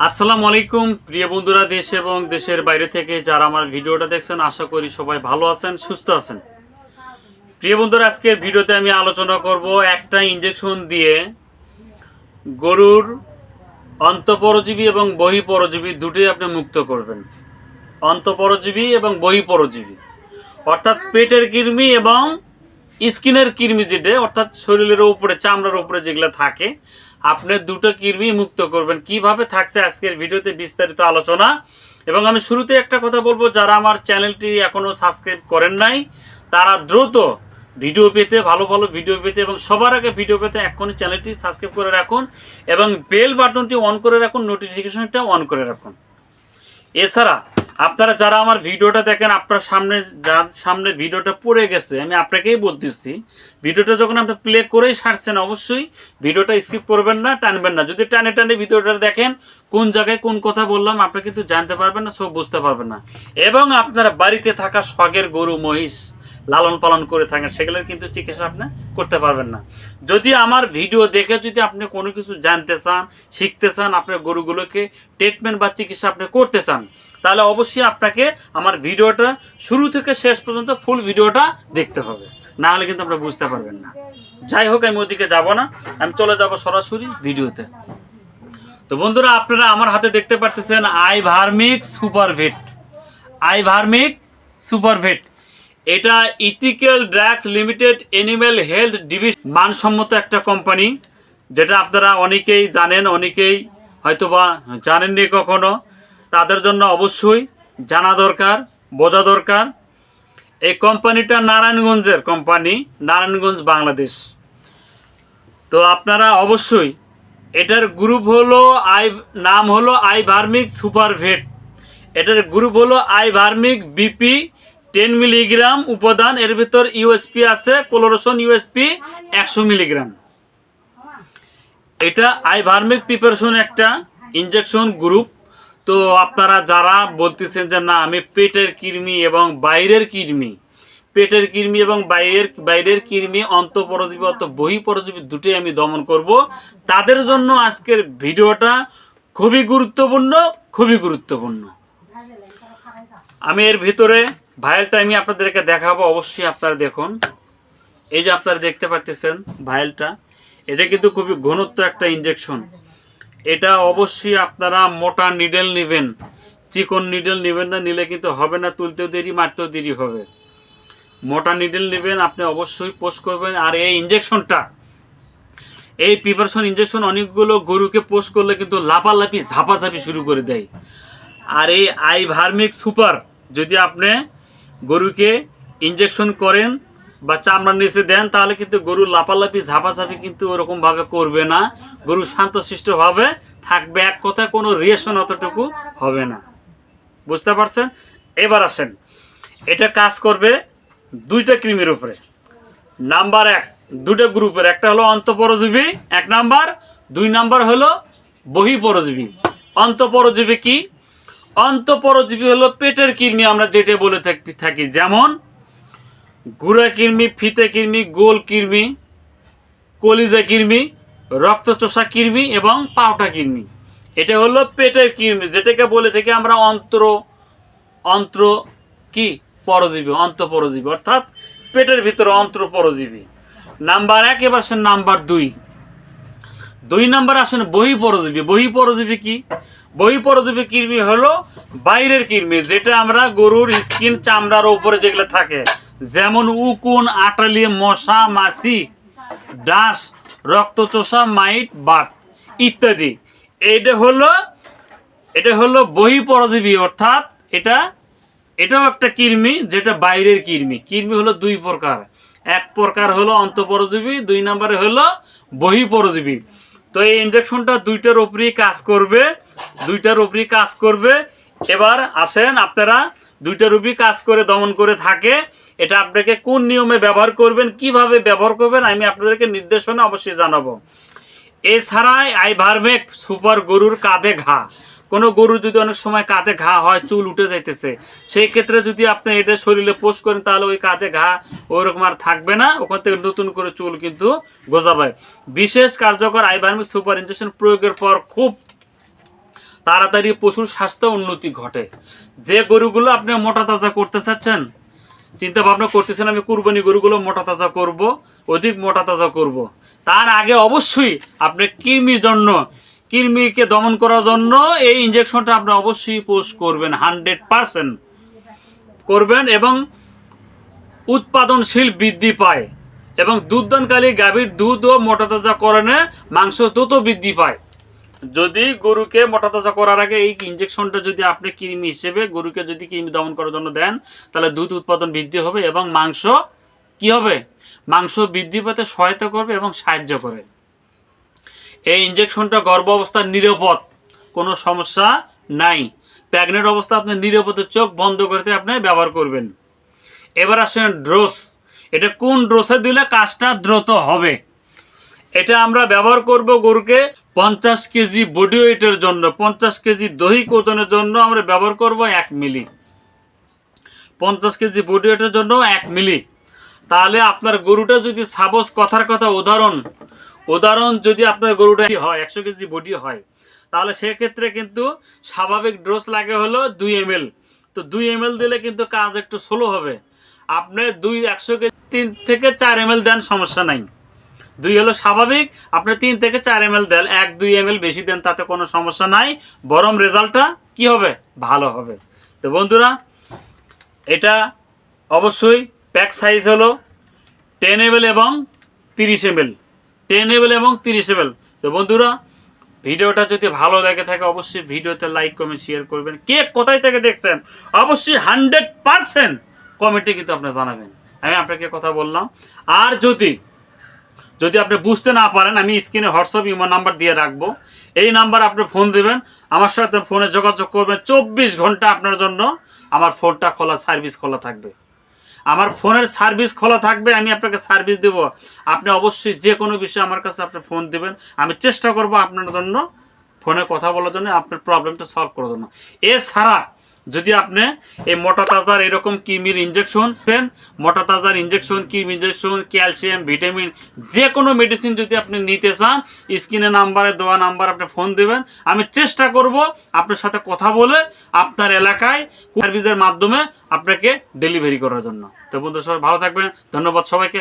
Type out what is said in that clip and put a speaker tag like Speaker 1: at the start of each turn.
Speaker 1: আসসালামু আলাইকুম প্রিয় বন্ধুরা, দেশ এবং দেশের বাইরে থেকে যারা আমার ভিডিওটা দেখছেন, আশা করি সবাই ভালো আছেন, সুস্থ আছেন। প্রিয় বন্ধুরা, আজকের ভিডিওতে আমি আলোচনা করব একটা ইনজেকশন দিয়ে গরুর অন্তঃপরজীবী এবং বহিঃপরজীবী দুটোই আপনি মুক্ত করবেন। অন্তঃপরজীবী এবং বহিঃপরজীবী অর্থাৎ পেটের কৃমি এবং স্কিনের কৃমি, যেটা অর্থাৎ শরীরের উপরে চামড়ার উপরে যেগুলো থাকে, আপনি দুটো কৃমি মুক্ত করবেন। কিভাবে থাকছে আজকের ভিডিওতে বিস্তারিত আলোচনা। এবং আমি শুরুতে একটা কথা বলবো, যারা আমার চ্যানেলটি এখনও সাবস্ক্রাইব করেন নাই তারা দ্রুত ভিডিও পেতে, ভালো ভালো ভিডিও পেতে এবং সবার আগে ভিডিও পেতে এখনই চ্যানেলটি সাবস্ক্রাইব করে রাখুন এবং বেল বাটনটি অন করে রাখুন, নোটিফিকেশনটা অন করে রাখুন। এছাড়া আপনারা যারা আমার ভিডিওটা দেখেন, আপনার সামনে ভিডিওটা পড়ে গেছে, আমি আপনাকেই বলতেছি, ভিডিওটা যখন আপনি প্লে করেই ছাড়ছেন, অবশ্যই ভিডিওটা স্কিপ করবেন না, টানবেন না। যদি টানে টানে ভিডিওটা দেখেন, কোন জায়গায় কোন কথা বললাম আপনি কিন্তু জানতে পারবেন না, সব বুঝতে পারবেন না। এবং আপনারা বাড়িতে থাকা শখের গরু মহিষ লালন পালন করে থাকেন, সেগুলোর কিন্তু চিকিৎসা আপনি করতে পারবেন না। যদি আমার ভিডিও দেখে যদি আপনি কোনো কিছু জানতে চান, শিখতে চান, আপনার গরুগুলোকে ট্রিটমেন্ট বা চিকিৎসা আপনি করতে চান, তাহলে অবশ্যই আপনাকে আমার ভিডিওটা শুরু থেকে শেষ পর্যন্ত ফুল ভিডিওটা দেখতে হবে, না হলে কিন্তু আপনারা বুঝতে পারবেন না। যাই হোক, আমি ওদিকে যাব না, আমি চলে যাব সরাসরি ভিডিওতে। তো বন্ধুরা, আপনারা আমার হাতে দেখতে পারতেছেন আইভারমিক সুপারভেট। আইভারমিক সুপারভেট এটা ethical drugs limited animal health division মানসম্মত একটা কোম্পানি, যেটা আপনারা অনেকেই জানেন, অনেকেই হয়তোবা জানেননি কখনো। তাদের জন্য অবশ্যই জানা দরকার, বোঝা দরকার। এই কোম্পানিটা নারায়ণগঞ্জের কোম্পানি, নারায়ণগঞ্জ, বাংলাদেশ। তো আপনারা অবশ্যই, এটার গ্রুপ হলো নাম হলো আইভারমিক সুপারভেট। এটার গ্রুপ হলো আইভারমিক বিপি 10 মিলিগ্রাম উপাদান। এর ভিতর ইউএসপি আছে ক্লোরোসন ইউএসপি 100 মিলিগ্রাম। এটা আইভারমিক প্রিপারেশন একটা ইনজেকশন গ্রুপ। তো আপনারা যারা বলতেছেন যে না, আমি পেটের কৃমি এবং বাইরের কৃমি, পেটের কৃমি এবং বাইরের কৃমি, অন্তঃপরজীবী অর্থাৎ বহিঃপরজীবী দুটোই আমি দমন করব, তাদের জন্য আজকের ভিডিওটা খুবই গুরুত্বপূর্ণ, খুবই গুরুত্বপূর্ণ। আমি এর ভিতরে ভাইলটা আমি আপনাদেরকে দেখাবো, অবশ্যই আপনারা দেখুন। এই যে আপনারা দেখতে পাচ্ছেন ভাইলটা, এটা কিন্তু খুবই ঘনত্ব একটা ইনজেকশন। এটা অবশ্যই আপনারা মোটা নিডেল নেবেন, চিকন নিডেল নেবেন না, নিলে কিন্তু হবে না, তুলতেও দেরি, মারতেও দেরি হবে। মোটা নিডেল নেবেন, আপনি অবশ্যই পোস্ট করবেন। আর এই ইনজেকশনটা, এই প্রিপারেশন ইনজেকশন অনেকগুলো গরুকে পোস্ট করলে কিন্তু লাপালাপি ঝাপাঝাপি শুরু করে দেয়। আর এই আইভারমিক সুপার যদি আপনি গরুকে ইনজেকশন করেন বা চামড়ার নিচে দেন, তাহলে কিন্তু গরু লাপালাপি ঝাপাঝাপি কিন্তু ওরকমভাবে করবে না, গরু শান্তশিষ্টভাবে থাকবে। এক কথায় কোনো রিয়েকশন অতটুকু হবে না, বুঝতে পারছেন? এবার আসেন, এটা কাজ করবে দুইটা কৃমির উপরে। নাম্বার 1, দুটো গ্রুপের, একটা হলো অন্তঃপরজীবী 1 নাম্বার, 2 নাম্বার হলো বহিঃপরজীবী। অন্তঃপরজীবী কি? অন্তঃপরজীবী হলো পেটের কৃমি, আমরা যেটা বলে থাকি, যেমন গুড়া কৃমি, ফিতে কৃমি, গোল কৃমি, কলিজা কৃমি, রক্তচোষা কৃমি এবং পাউটা কৃমি। এটা হলো পেটের কৃমি, যেটাকে বলে থাকি আমরা অন্ত্র কি পরজীবী, অন্তঃপরজীবী অর্থাৎ পেটের ভিতরে অন্ত্রপরজীবী। নাম্বার 1। এবার আসেন নাম্বার 2 নাম্বার আসেন বহিঃপরজীবী। বহিঃপরজীবী কি? বহিঃপরজীবী কৃমি হলো বাইরের কৃমি, যেটা আমরা গরুর স্কিন, চামড়ার উপরে যেগুলো থাকে, যেমন উকুন, আটালি, মশা, মাছি, ডাস, রক্তচোষা, মাইট, বাত ইত্যাদি। এটা হলো বহিঃপরজীবী, অর্থাৎ এটাও একটা কৃমি, যেটা বাইরের কৃমি। কৃমি হলো 2 প্রকার, এক প্রকার হলো অন্তঃপরজীবী, 2 নম্বরে হলো বহিঃপরজীবী। তো এই ইনজেকশনটা দুইটার উপরেই কাজ করবে। এবার আসেন, আপনারা দুইটার উপরেই কাজ করে দমন করে থাকে। এটা আপনাকে কোন নিয়মে ব্যবহার করবেন, কিভাবে ব্যবহার করবেন, আমি আপনাদেরকে নির্দেশনা অবশ্যই জানাবো। এছাড়াই আইভারমেক সুপার গরুর কাঁধে ঘা, কোনো গরু যদি অনেক সময় কাঁধে ঘা হয়, চুল উঠে যাইতেছে, সেই ক্ষেত্রে যদি আপনি এটা শরীরে পোস্ট করেন, তাহলে ওই কাঁধে ঘা ওইরকম আর থাকবে না, ওখান থেকে নতুন করে চুল কিন্তু গজাবে। বিশেষ কার্যকর আইভারমিক সুপার ইনজেকশন প্রয়োগের পর খুব তাড়াতাড়ি পশুর স্বাস্থ্য উন্নতি ঘটে। যে গরুগুলো আপনি মোটা তাজা করতে চাচ্ছেন, চিন্তা ভাবনা করতেছেন আমি কুরবানি গরুগুলো মোটা তাজা করব, অধিক মোটা তাজা করব, তার আগে অবশ্যই আপনি কৃমিকে দমন করার জন্য এই ইনজেকশনটা আপনি অবশ্যই পোস্ট করবেন, 100% করবেন, এবং উৎপাদনশীল বৃদ্ধি পায় এবং দুধদানকালী গাভীর দুধ ও মোটা তাজাকরণে মাংস দ্রুত বৃদ্ধি পায়। যদি গরুকে মোটা তাজা করার আগে এই ইনজেকশনটা যদি আপনি কৃমি হিসেবে গরুকে যদি কৃমি দমন করার জন্য দেন, তাহলে দুধ উৎপাদন বৃদ্ধি হবে এবং মাংস কি হবে, মাংস বৃদ্ধি পেতে সহায়তা করবে এবং সাহায্য করে। এই ইনজেকশনটা গর্ভ অবস্থায় নিরাপদ, কোনো সমস্যা নাই। প্রেগনেন্ট অবস্থা আপনি নিরাপদে চোখ বন্ধ করতে আপনি ব্যবহার করবেন। এবার আসেন ডোজ। এটা কোন ডোজে দিলে কাজটা দ্রুত হবে। এটা আমরা ব্যবহার করব গরুকে 50 কেজি বডি ওয়েটের জন্য, 50 কেজি দৈহিক ওজনের জন্য আমরা ব্যবহার করব 1 মিলি। 50 কেজি বডি ওয়েটের জন্য 1 মিলি। তাহলে আপনার গরুটা যদি সাপোজ কথার কথা উদাহরণ যদি আপনার গরুটা হয় 100 কেজি বডি হয়, তাহলে সেক্ষেত্রে কিন্তু স্বাভাবিক ডোজ লাগে হলো 2 ml। তো 2 ml দিলে কিন্তু কাজ একটু স্লো হবে। আপনি 100 কেজি 3 থেকে 4 ml দেন, সমস্যা নাই। 2 হলো স্বাভাবিক, আপনি 3 থেকে 4 ml দেন, 1-2 ml বেশি দেন, তাতে কোনো সমস্যা নাই, বরং রেজাল্টটা কি হবে, ভালো হবে। তো বন্ধুরা, এটা অবশ্যই প্যাক সাইজ হলো 10 ml এবং 30 ml, 10 ml এবং 30 ml। তো বন্ধুরা, ভিডিওটা যদি ভালো লেগে থাকে অবশ্যই ভিডিওতে লাইক কমেন্ট শেয়ার করবেন। কে কোথায় থেকে দেখছেন অবশ্যই 100% কমেন্টে কিন্তু আপনি জানাবেন। আমি আপনাকে কথা বললাম। আর যদি আপনি বুঝতে না পারেন, আমি স্ক্রিনে হোয়াটসঅ্যাপ ইমো নাম্বার দিয়ে রাখবো, এই নাম্বার আপনি ফোন দেবেন, আমার সাথে ফোনে যোগাযোগ করবেন। 24 ঘন্টা আপনার জন্য আমার ফোনটা খোলা, সার্ভিস খোলা থাকবে। আমার ফোনের সার্ভিস খোলা থাকবে, আমি আপনাকে সার্ভিস দেব। আপনি অবশ্যই যে কোনো বিষয়ে আমার কাছে আপনি ফোন দেবেন, আমি চেষ্টা করব আপনার জন্য ফোনে কথা বলার জন্য, আপনার প্রবলেমটা সলভ করার জন্য। এছাড়া যদি আপনি এই মোটা তাজার এরকম কৃমির ইনজেকশন দেন, মোটা তাজার ইনজেকশন, কৃমি ইনজেকশন, ক্যালসিয়াম, ভিটামিন, যে কোনো মেডিসিন যদি আপনি নিতে চান, স্ক্রিনে নাম্বারে দেওয়া নাম্বার আপনি ফোন দেবেন, আমি চেষ্টা করব আপনার সাথে কথা বলে আপনার এলাকায় সার্ভিসের মাধ্যমে আপনাকে ডেলিভারি করার জন্য। তো বন্ধু, সবাই ভালো থাকবেন, ধন্যবাদ সবাইকে।